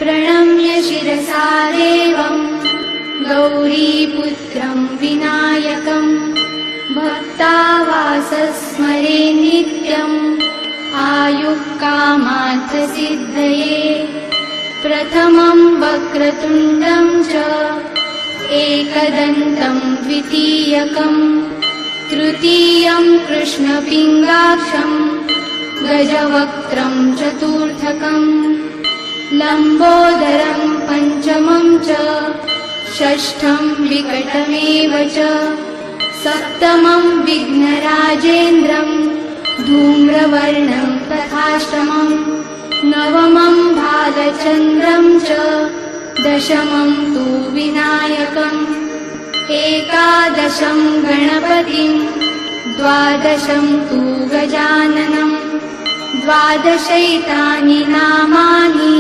प्रणम्य शिरसा देवं गौरीपुत्रं विनायकं भक्तावासस्मरे नित्यम् आयुः कामार्थसिद्धये प्रथमं वक्रतुण्डं च एकदन्तं द्वितीयकं तृतीयं कृष्णपिङ्गाक्षं गजवक्त्रं चतुर्थकं लम्बोदरं पञ्चमं च षष्ठं विकटमेव च सप्तमं विघ्नराजेन्द्रं धूम्रवर्णं तथाष्टमं नवमं भालचन्द्रं च दशमं तु विनायकम् एकादशं गणपतिं द्वादशं तु गजाननं द्वादशैतानि नामानि